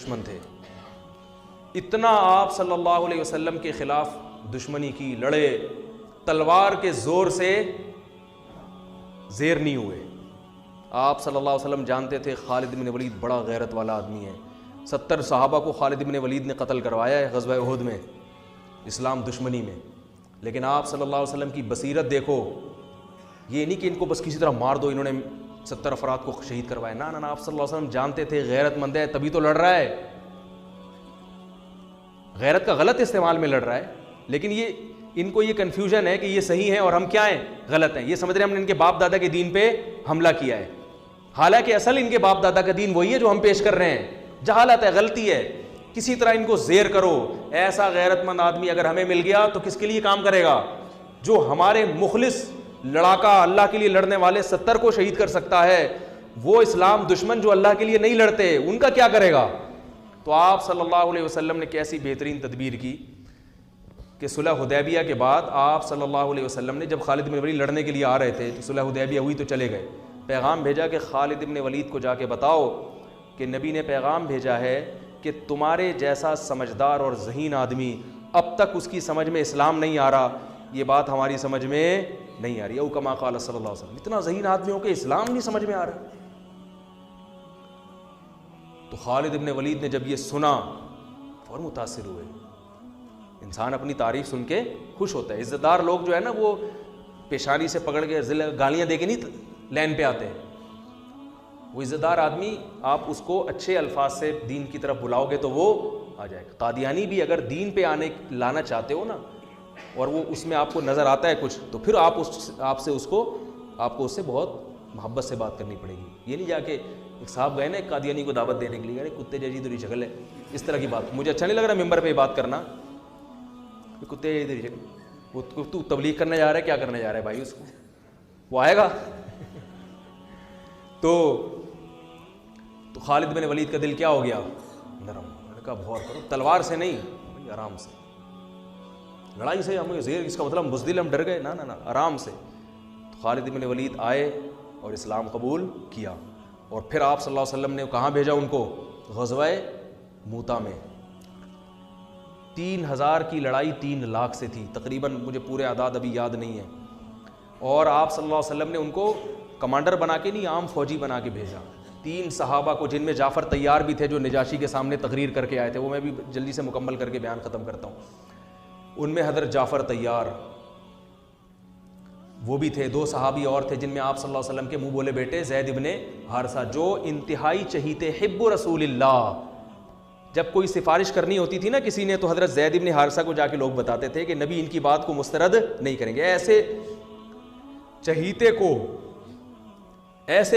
دشمن تھے. اتنا آپ صلی اللہ علیہ وسلم کے خلاف دشمنی کی, لڑے, تلوار کے زور سے زیر نہیں ہوئے. آپ صلی اللہ علیہ وسلم جانتے تھے خالد بن ولید بڑا غیرت والا آدمی ہے. 70 صحابہ کو خالد بن ولید نے قتل کروایا ہے غزوہ احد میں, اسلام دشمنی میں. لیکن آپ صلی اللہ علیہ وسلم کی بصیرت دیکھو, یہ نہیں کہ ان کو بس کسی طرح مار دو, انہوں نے 70 افراد کو شہید کروایا. نا آپ صلی اللہ علیہ وسلم جانتے تھے غیرت مند ہے تبھی تو لڑ رہا ہے, غیرت کا غلط استعمال میں لڑ رہا ہے. لیکن یہ ان کو یہ کنفیوژن ہے کہ یہ صحیح ہے اور ہم کیا ہیں, غلط ہیں. یہ سمجھ رہے ہیں ہم نے ان کے باپ دادا کے دین پہ حملہ کیا ہے, حالانکہ اصل ان کے باپ دادا کا دین وہی ہے جو ہم پیش کر رہے ہیں. جہالت ہے, غلطی ہے. کسی طرح ان کو زیر کرو. ایسا غیرت مند آدمی اگر ہمیں مل گیا تو کس کے لیے کام کرے گا؟ جو ہمارے مخلص لڑاکا اللہ کے لیے لڑنے والے 70 کو شہید کر سکتا ہے, وہ اسلام دشمن جو اللہ کے لیے نہیں لڑتے ان کا کیا کرے گا؟ تو آپ صلی اللہ علیہ وسلم نے کیسی بہترین تدبیر کی کہ صلح حدیبیہ کے بعد آپ صلی اللہ علیہ وسلم نے جب خالد بن ولید لڑنے کے لیے آ رہے تھے تو صلح حدیبیہ ہوئی تو چلے گئے, پیغام بھیجا کہ خالد بن ولید کو جا کے بتاؤ کہ نبی نے پیغام بھیجا ہے کہ تمہارے جیسا سمجھدار اور ذہین آدمی اب تک اس کی سمجھ میں اسلام نہیں آ رہا, یہ بات ہماری سمجھ میں نہیں آ رہی. او کما قال صلی اللہ علیہ وسلم, اتنا ذہین آدمی ہو کہ اسلام نہیں سمجھ میں آ رہا. تو خالد بن ولید نے جب یہ سنا فوراً متاثر ہوئے. انسان اپنی تعریف سن کے خوش ہوتا ہے. عزت دار لوگ جو ہے نا وہ پیشانی سے پکڑ کے گالیاں دے کے نہیں لین پہ آتے. وہ عزت دار آدمی آپ اس کو اچھے الفاظ سے دین کی طرف بلاؤ گے تو وہ آ جائے گا. قادیانی بھی اگر دین پہ لانا چاہتے ہو نا اور وہ اس میں آپ کو نظر آتا ہے کچھ, تو پھر آپ کو اس سے بہت محبت سے بات کرنی پڑے گی. یہ نہیں جا کے ایک صاحب گئے نا ایک قادیانی کو دعوت دینے کے لیے, ارے کتے جیسی تیری شکل ہے, اس طرح کی بات مجھے اچھا نہیں لگ رہا ممبر پہ بات کرنا. کتے جیسی تیری شکل, وہ تو تبلیغ کرنے جا رہا ہے, کیا کرنے جا رہا ہے بھائی, اس کو وہ آئے گا. تو خالد بن ولید کا دل کیا ہو گیا؟ نرم. میں نے کہا غور کرو, تلوار سے نہیں, آرام سے. لڑائی سے ہمیں زیر, اس کا مطلب بزدل ہم ڈر گئے, نا آرام سے. تو خالد بن ولید آئے اور اسلام قبول کیا. اور پھر آپ صلی اللہ علیہ وسلم نے کہاں بھیجا ان کو؟ غزوہ موتا میں. 3000 کی لڑائی 3 لاکھ سے تھی تقریباً, مجھے پورے اعداد ابھی یاد نہیں ہے. اور آپ صلی اللہ علیہ وسلم نے ان کو کمانڈر بنا کے نہیں, عام فوجی بنا کے بھیجا. 3 صحابہ کو, جن میں جعفر طیار بھی تھے جو نجاشی کے سامنے تقریر کر کے آئے تھے, وہ میں بھی جلدی سے مکمل کر کے بیان ختم کرتا ہوں. ان میں حضرت جعفر طیار وہ بھی تھے. 2 صحابی اور تھے جن میں آپ صلی اللہ علیہ وسلم کے منہ بولے بیٹے زید ابن حارثہ, جو انتہائی چہیتے حب رسول اللہ. جب کوئی سفارش کرنی ہوتی تھی نا کسی نے, تو حضرت زید ابن حارثہ کو جا کے لوگ بتاتے تھے کہ نبی ان کی بات کو مسترد نہیں کریں گے. ایسے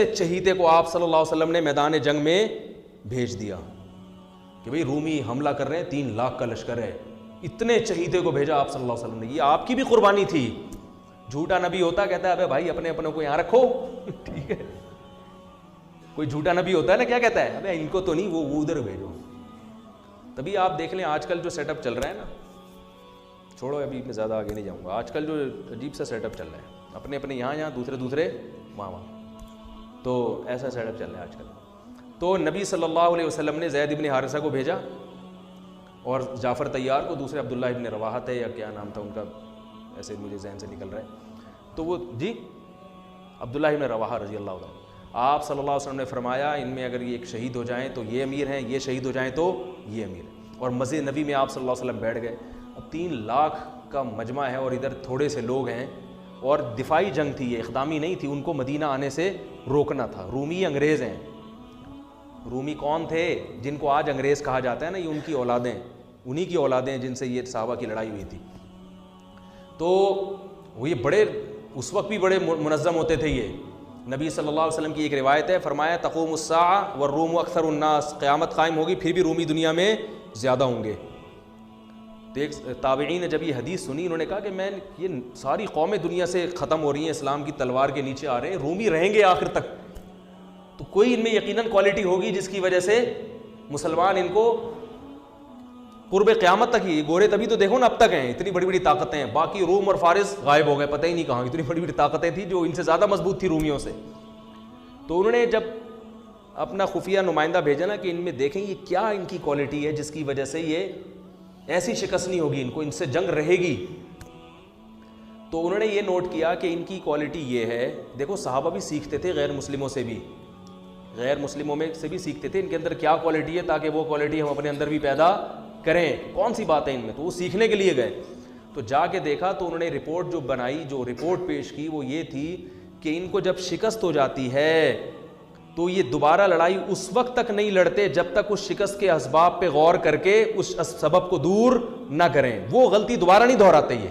چہیتے کو آپ صلی اللہ علیہ وسلم نے میدان جنگ میں بھیج دیا کہ بھئی رومی حملہ کر رہے ہیں, 3 لاکھ کا لشکر ہے. اتنے چہیتے کو بھیجا آپ صلی اللہ علیہ وسلم نے. یہ آپ کی بھی قربانی تھی. جھوٹا نبی ہوتا کہتا ہے ابے بھائی اپنے کو یہاں رکھو, ٹھیک ہے. کوئی جھوٹا نبی ہوتا ہے نا, کیا کہتا ہے, ابے ان کو تو نہیں, وہ ادھر بھیجو. تبھی آپ دیکھ لیں آج کل جو سیٹ اپ چل رہا ہے نا, چھوڑو ابھی میں زیادہ آگے نہیں جاؤں گا. آج کل جو عجیب سا سیٹ اپ چل رہا ہے, اپنے یہاں دوسرے وہاں, تو ایسا سیٹ اپ چل رہا ہے آج کل. تو نبی صلی اللہ علیہ وسلم نے زید ابن حارثہ کو بھیجا اور جعفر طیار کو, دوسرے عبداللہ ابن رواحہ تھے یا کیا نام تھا ان کا, ایسے مجھے ذہن سے نکل رہا ہے, تو وہ عبداللہ ابن رواحہ رضی اللہ عنہ. آپ صلی اللہ علیہ وسلم نے فرمایا ان میں اگر یہ ایک شہید ہو جائیں تو یہ امیر ہیں, یہ شہید ہو جائیں تو یہ امیر ہیں. اور مسجد نبی میں آپ صلی اللہ علیہ وسلم بیٹھ گئے. اب 3 لاکھ کا مجمع ہے اور ادھر تھوڑے سے لوگ ہیں, اور دفاعی جنگ تھی, یہ اقدامی نہیں تھی. ان کو مدینہ آنے سے روکنا تھا. رومی انگریز ہیں. رومی کون تھے؟ جن کو آج انگریز کہا جاتا ہے نا, یہ ان کی اولادیں, انہی کی اولادیں جن سے یہ صحابہ کی لڑائی ہوئی تھی. تو وہ یہ بڑے اس وقت بھی بڑے منظم ہوتے تھے. یہ نبی صلی اللہ علیہ وسلم کی ایک روایت ہے, فرمایا تقوم الساعہ والروم اکثر الناس, قیامت قائم ہوگی پھر بھی رومی دنیا میں زیادہ ہوں گے. تو ایک تابعین نے جب یہ حدیث سنی, انہوں نے کہا کہ میں یہ ساری قومیں دنیا سے ختم ہو رہی ہیں, اسلام کی تلوار کے نیچے آ رہے ہیں, رومی رہیں گے آخر تک, تو کوئی ان میں یقیناً کوالٹی ہوگی جس کی وجہ سے مسلمان ان کو قرب قیامت تک ہی, گورے تبھی تو دیکھو نا اب تک ہیں, اتنی بڑی بڑی طاقتیں ہیں. باقی روم اور فارس غائب ہو گئے, پتہ ہی نہیں کہاں. اتنی بڑی بڑی طاقتیں تھیں جو ان سے زیادہ مضبوط تھی رومیوں سے. تو انہوں نے جب اپنا خفیہ نمائندہ بھیجا نا کہ ان میں دیکھیں یہ کیا ان کی کوالٹی ہے جس کی وجہ سے یہ ایسی شکست نہیں ہوگی، ان کو ان سے جنگ رہے گی. تو انہوں نے یہ نوٹ کیا کہ ان کی کوالٹی یہ ہے. دیکھو صحابہ بھی سیکھتے تھے غیر مسلموں سے بھی، غیر مسلموں میں سے بھی سیکھتے تھے ان کے اندر کیا کوالٹی ہے، تاکہ وہ کوالٹی ہم اپنے اندر بھی پیدا کریں. کون سی بات ہے ان میں، تو وہ سیکھنے کے لیے گئے. تو جا کے دیکھا تو انہوں نے رپورٹ جو بنائی، جو رپورٹ پیش کی وہ یہ تھی کہ ان کو جب شکست ہو جاتی ہے تو یہ دوبارہ لڑائی اس وقت تک نہیں لڑتے جب تک اس شکست کے اسباب پہ غور کر کے اس سبب کو دور نہ کریں. وہ غلطی دوبارہ نہیں دہراتے یہ.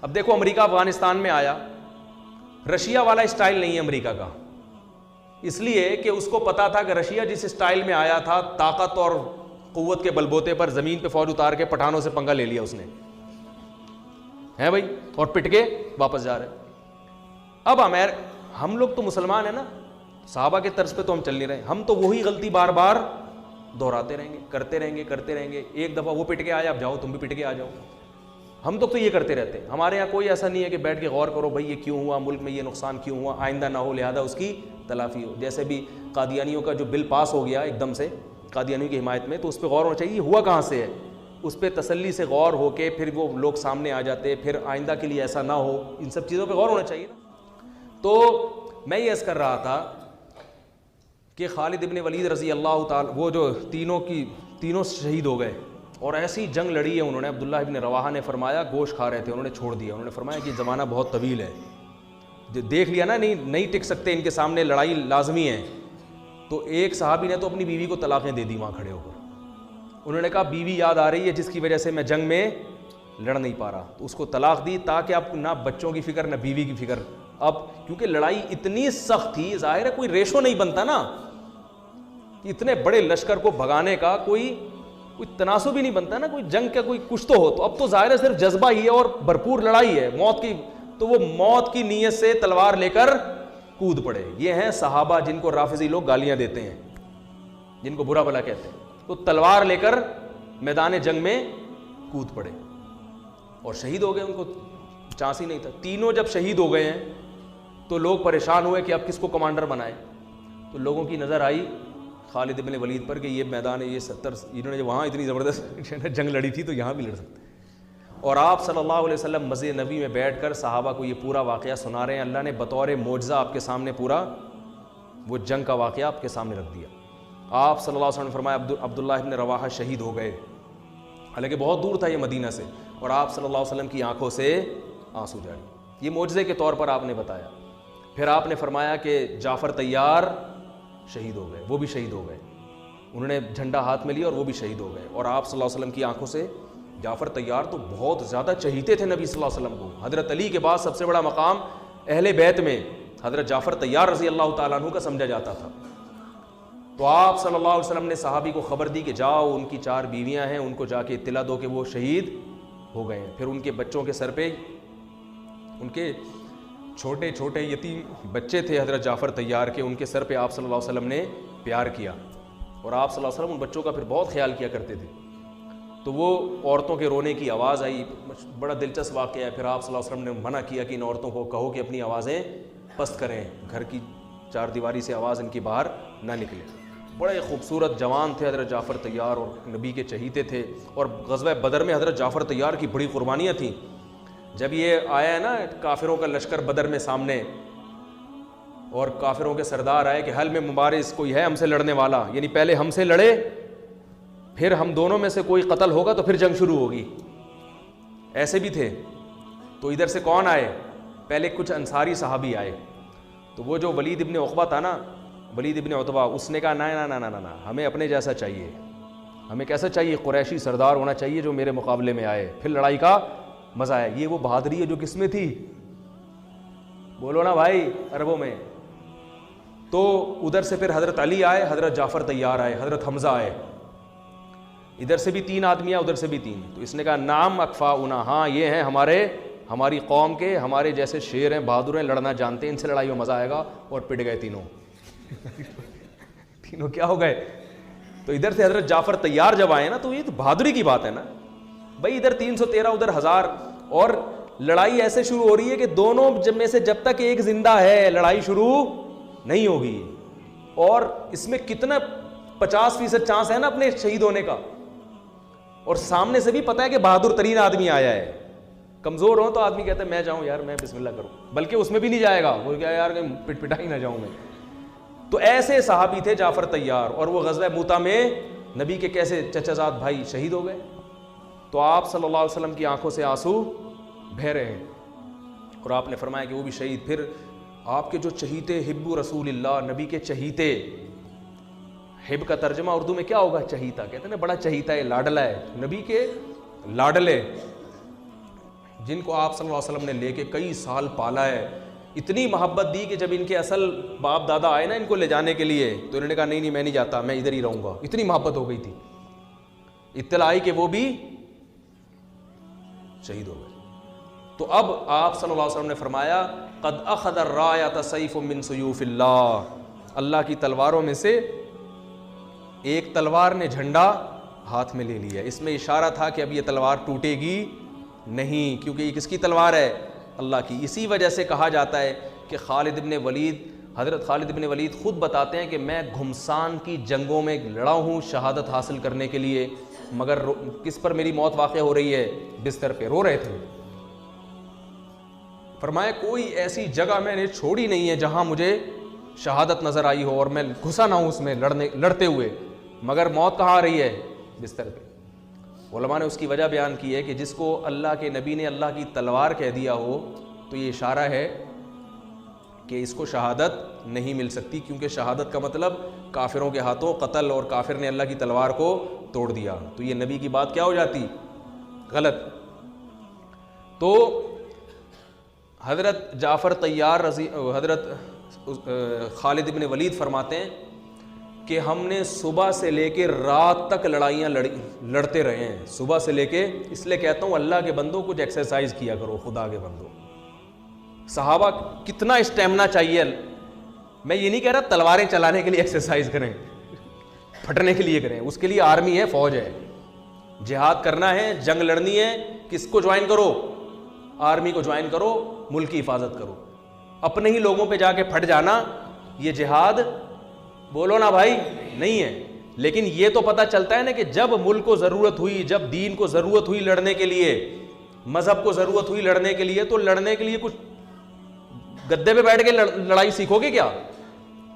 اب دیکھو امریکہ افغانستان میں آیا، رشیا والا اسٹائل نہیں ہے امریکہ کا، اس لیے کہ اس کو پتا تھا کہ رشیا جس اسٹائل میں آیا تھا طاقت اور قوت کے بلبوتے پر زمین پہ فوج اتار کے پٹھانوں سے پنگا لے لیا اس نے، ہے بھائی، اور پٹ کے واپس جا رہے. اب ہم لوگ تو مسلمان ہیں نا، صحابہ کے طرز پہ تو ہم چل نہیں رہے، ہم تو وہی غلطی بار بار دہراتے رہیں گے، کرتے رہیں گے. ایک دفعہ وہ پٹ کے آیا، اب جاؤ تم بھی پٹ کے آ جاؤ. ہم تو یہ کرتے رہتے ہیں. ہمارے یہاں کوئی ایسا نہیں ہے کہ بیٹھ کے غور کرو بھائی یہ کیوں ہوا، ملک میں یہ نقصان کیوں ہوا، آئندہ نہ ہو لہذا اس کی تلافی ہو. جیسے بھی قادیانیوں کا جو بل پاس ہو گیا ایک دم سے قادیانیوں کی حمایت میں، تو اس پہ غور ہونا چاہیے یہ ہوا کہاں سے ہے، اس پہ تسلی سے غور ہو کے پھر وہ لوگ سامنے آ جاتے، پھر آئندہ کے لیے ایسا نہ ہو، ان سب چیزوں پہ غور ہونا چاہیے نا. تو میں یہ عرض کر رہا تھا کہ خالد ابن ولید رضی اللہ تعالی، وہ جو تینوں شہید ہو گئے اور ایسی جنگ لڑی ہے انہوں نے. عبداللہ ابن رواحہ نے فرمایا، گوشت کھا رہے تھے انہوں نے چھوڑ دیا، انہوں نے فرمایا کہ زمانہ بہت طویل ہے، دیکھ لیا نا نہیں ٹک سکتے، ان کے سامنے لڑائی لازمی ہے. تو ایک صحابی نے تو اپنی بیوی کو طلاقیں دے دی وہاں کھڑے ہو کر. انہوں نے کہا بیوی یاد آ رہی ہے جس کی وجہ سے میں جنگ میں لڑ نہیں پا رہا، تو اس کو طلاق دی تاکہ اب نہ بچوں کی فکر نہ بیوی کی فکر. اب کیونکہ لڑائی اتنی سخت تھی، ظاہر ہے کوئی ریشو نہیں بنتا نا، اتنے بڑے لشکر کو بھگانے کا کوئی تناسب ہی نہیں بنتا نا، کوئی جنگ کا کوئی کچھ تو ہو. تو اب تو ظاہر ہے صرف جذبہ ہی ہے اور بھرپور لڑائی ہے موت کی، تو وہ موت کی نیت سے تلوار لے کر کود پڑے. یہ ہیں صحابہ جن کو رافضی لوگ گالیاں دیتے ہیں، جن کو برا بھلا کہتے ہیں. تو تلوار لے کر میدان جنگ میں کود پڑے اور شہید ہو گئے، ان کو چانس ہی نہیں تھا. تینوں جب شہید ہو گئے ہیں تو لوگ پریشان ہوئے کہ اب کس کو کمانڈر بنائے. تو لوگوں کی نظر آئی خالد ابن ولید پر کہ یہ میدان ہے، یہ 70 انہوں نے وہاں اتنی زبردست جنگ لڑی تھی تو یہاں بھی لڑ سکتے. اور آپ صلی اللہ علیہ وسلم مسجد نبی میں بیٹھ کر صحابہ کو یہ پورا واقعہ سنا رہے ہیں. اللہ نے بطور معجزہ آپ کے سامنے پورا وہ جنگ کا واقعہ آپ کے سامنے رکھ دیا. آپ صلی اللہ علیہ وسلم نے فرمایا عبداللہ ابن رواحہ شہید ہو گئے، حالانکہ بہت دور تھا یہ مدینہ سے، اور آپ صلی اللہ علیہ وسلم کی آنکھوں سے آنسو جاری. یہ معجزے کے طور پر آپ نے بتایا. پھر آپ نے فرمایا کہ جعفر طیار شہید ہو گئے، وہ بھی شہید ہو گئے. انہوں نے جھنڈا ہاتھ میں لیا اور وہ بھی شہید ہو گئے. اور آپ صلی اللہ علیہ وسلم کی آنکھوں سے جعفر طیار تو بہت زیادہ چہیتے تھے نبی صلی اللہ علیہ وسلم کو. حضرت علی کے بعد سب سے بڑا مقام اہل بیت میں حضرت جعفر طیار رضی اللہ تعالیٰ عنہ کا سمجھا جاتا تھا. تو آپ صلی اللہ علیہ وسلم نے صحابی کو خبر دی کہ جاؤ ان کی 4 بیویاں ہیں، ان کو جا کے اطلاع دو کہ وہ شہید ہو گئے ہیں. پھر ان کے بچوں کے سر پہ ان کے چھوٹے چھوٹے یتیم بچے تھے حضرت جعفر طیار کے، ان کے سر پہ آپ صلی اللہ علیہ وسلم نے پیار کیا، اور آپ صلی اللہ علیہ وسلم ان بچوں کا پھر بہت خیال کیا کرتے تھے. تو وہ عورتوں کے رونے کی آواز آئی، بڑا دلچسپ واقعہ ہے. پھر آپ صلی اللہ علیہ وسلم نے منع کیا کہ ان عورتوں کو کہو کہ اپنی آوازیں پست کریں، گھر کی 4 دیواری سے آواز ان کی باہر نہ نکلے. بڑے خوبصورت جوان تھے حضرت جعفر طیار اور نبی کے چہیتے تھے. اور غزوہ بدر میں حضرت جعفر طیار کی بڑی قربانیاں تھیں. جب یہ آیا ہے نا کافروں کا لشکر بدر میں سامنے، اور کافروں کے سردار آئے کہ حل میں مبارز کوئی ہے ہم سے لڑنے والا، یعنی پہلے ہم سے لڑے پھر ہم دونوں میں سے کوئی قتل ہوگا تو پھر جنگ شروع ہوگی. ایسے بھی تھے. تو ادھر سے کون آئے؟ پہلے کچھ انصاری صحابی آئے. تو وہ جو ولید ابن عقبہ تھا نا، ولید ابن عتبہ، اس نے کہا نہ ہمیں اپنے جیسا چاہیے، ہمیں کیسا چاہیے؟ قریشی سردار ہونا چاہیے جو میرے مقابلے میں آئے، پھر لڑائی کا مزہ آئے. یہ وہ بہادری ہے جو کس میں تھی؟ بولو نا بھائی، عربوں میں. تو ادھر سے پھر حضرت علی آئے، حضرت جعفر طیار آئے، حضرت حمزہ آئے. ادھر سے بھی 3 آدمی ادھر سے بھی 3. تو اس نے کہا نام اکفاؤنا، ہاں یہ ہیں ہماری قوم کے، ہمارے جیسے شیر ہیں، بہادر ہیں، لڑنا جانتے ہیں، ان سے لڑائی میں مزہ آئے گا. اور پٹ گئے تینوں. تینوں کیا ہو گئے؟ تو ادھر سے حضرت جعفر طیار جب آئے نا تو یہ تو بہادری کی بات ہے نا بھائی. ادھر 313 ادھر 1000، اور لڑائی ایسے شروع ہو رہی ہے کہ دونوں میں سے جب تک ایک زندہ ہے لڑائی شروع نہیں ہوگی. اور اس میں کتنا 50% چانس ہے نا اپنے شہید ہونے کا, اور سامنے سے بھی پتا ہے کہ بہادر ترین آدمی آیا ہے. کمزور ہو تو آدمی کہتا ہے میں جاؤں یار, میں بسم اللہ کروں, بلکہ اس میں بھی نہیں جائے گا, وہ کیا یار پٹ پٹا ہی نہ جاؤں میں. تو ایسے صحابی تھے جعفر طیار, اور وہ غزوہ موتا میں نبی کے کیسے چچا زاد بھائی شہید ہو گئے. تو آپ صلی اللہ علیہ وسلم کی آنکھوں سے آنسو بہہ رہے ہیں, اور آپ نے فرمایا کہ وہ بھی شہید. پھر آپ کے جو چہیتے, حب رسول اللہ, نبی کے چہیتے, حب کا ترجمہ اردو میں کیا ہوگا؟ چہیتا. کہتے ہیں نا بڑا چہیتا ہے, لاڈلا ہے, نبی کے لاڈلے, جن کو آپ صلی اللہ علیہ وسلم نے لے کے کئی سال پالا ہے, اتنی محبت دی کہ جب ان کے اصل باپ دادا آئے نا ان کو لے جانے کے لیے, تو انہوں نے کہا نہیں نہیں میں نہیں جاتا, میں ادھر ہی رہوں گا. اتنی محبت ہو گئی تھی. اطلاع آئی کہ وہ بھی شہید ہو گئے. تو اب آپ صلی اللہ علیہ وسلم نے فرمایا قد اخذ الرایۃ سیف من سیوف اللہ, اللہ کی تلواروں میں سے ایک تلوار نے جھنڈا ہاتھ میں لے لیا. اس میں اشارہ تھا کہ اب یہ تلوار ٹوٹے گی نہیں, کیونکہ یہ کس کی تلوار ہے؟ اللہ کی. اسی وجہ سے کہا جاتا ہے کہ خالد ابن ولید, حضرت خالد ابن ولید خود بتاتے ہیں کہ میں گھمسان کی جنگوں میں لڑا ہوں شہادت حاصل کرنے کے لیے, مگر کس پر میری موت واقع ہو رہی ہے؟ بستر پہ رو رہے تھے. فرمایا کوئی ایسی جگہ میں نے چھوڑی نہیں ہے جہاں مجھے شہادت نظر آئی ہو اور میں گھسا نہ ہوں اس میں لڑتے ہوئے, مگر موت کہاں آ رہی ہے؟ بستر پہ. علماء نے اس کی وجہ بیان کی ہے کہ جس کو اللہ کے نبی نے اللہ کی تلوار کہہ دیا ہو تو یہ اشارہ ہے کہ اس کو شہادت نہیں مل سکتی, کیونکہ شہادت کا مطلب کافروں کے ہاتھوں قتل, اور کافر نے اللہ کی تلوار کو توڑ دیا, تو یہ نبی کی بات کیا ہو جاتی؟ غلط. تو حضرت جعفر طیار حضرت خالد ابن ولید فرماتے ہیں کہ ہم نے صبح سے لے کے رات تک لڑائیاں لڑتے رہے ہیں, صبح سے لے کے. اس لیے کہتا ہوں اللہ کے بندوں کچھ ایکسرسائز کیا کرو, خدا کے بندوں. صحابہ کتنا اسٹیمنا چاہیے. میں یہ نہیں کہہ رہا تلواریں چلانے کے لیے ایکسرسائز کریں, پھٹنے کے لیے کریں, اس کے لیے آرمی ہے, فوج ہے. جہاد کرنا ہے, جنگ لڑنی ہے, کس کو جوائن کرو؟ آرمی کو جوائن کرو, ملک کی حفاظت کرو. اپنے ہی لوگوں پہ جا کے پھٹ جانا یہ جہاد بولو نا بھائی نہیں ہے. لیکن یہ تو پتہ چلتا ہے نا کہ جب ملک کو ضرورت ہوئی, جب دین کو ضرورت ہوئی لڑنے کے لیے, مذہب کو ضرورت ہوئی لڑنے کے لیے, تو لڑنے کے لیے کچھ گدے پہ بیٹھ کے لڑائی سیکھو گے کیا؟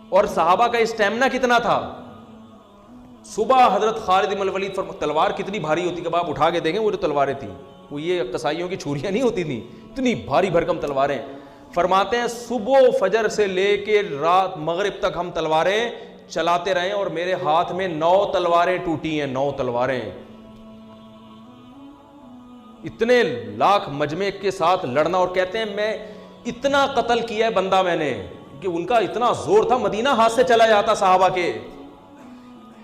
اور صحابہ کا اسٹیمنا کتنا تھا. صبح حضرت خالد بن الولید تلوار کتنی بھاری ہوتی کہ آپ اٹھا کے دیکھیں, وہ جو تلواریں تھیں وہ یہ قصائیوں کی چھریاں نہیں ہوتی تھیں, اتنی بھاری بھرکم تلواریں. فرماتے ہیں صبح فجر سے لے کے رات مغرب تک ہم تلواریں چلاتے رہے, اور میرے ہاتھ میں 9 تلواریں ٹوٹی ہیں, 9 تلواریں. اتنے لاکھ مجمع کے ساتھ لڑنا, اور کہتے ہیں میں اتنا قتل کیا ہے بندہ میں نے کہ ان کا اتنا زور تھا, مدینہ ہاتھ سے چلا جاتا صحابہ کے,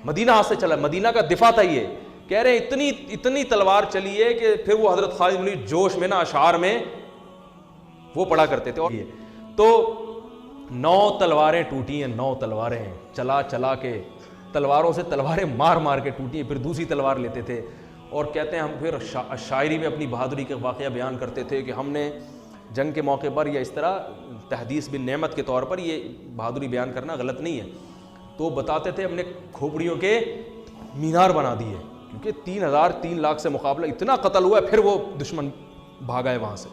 مدینہ ہاتھ سے چلا, مدینہ کا دفاع تھا یہ. کہہ رہے ہیں اتنی تلوار چلی ہے کہ پھر وہ حضرت خالد بن جوش میں نا اشعار میں وہ پڑھا کرتے تھے. اور تو 9 تلواریں ٹوٹی ہیں, 9 تلواریں چلا چلا کے, تلواروں سے تلواریں مار مار کے ٹوٹی ہیں, پھر دوسری تلوار لیتے تھے. اور کہتے ہیں ہم پھر شاعری میں اپنی بہادری کے واقعہ بیان کرتے تھے کہ ہم نے جنگ کے موقع پر یا اس طرح تحدیث بن نعمت کے طور پر یہ بہادری بیان کرنا غلط نہیں ہے. تو بتاتے تھے ہم نے کھوپڑیوں کے مینار بنا دیے, کیونکہ 3 لاکھ سے مقابلہ اتنا قتل ہوا ہے, پھر وہ دشمن بھاگا ہے وہاں سے.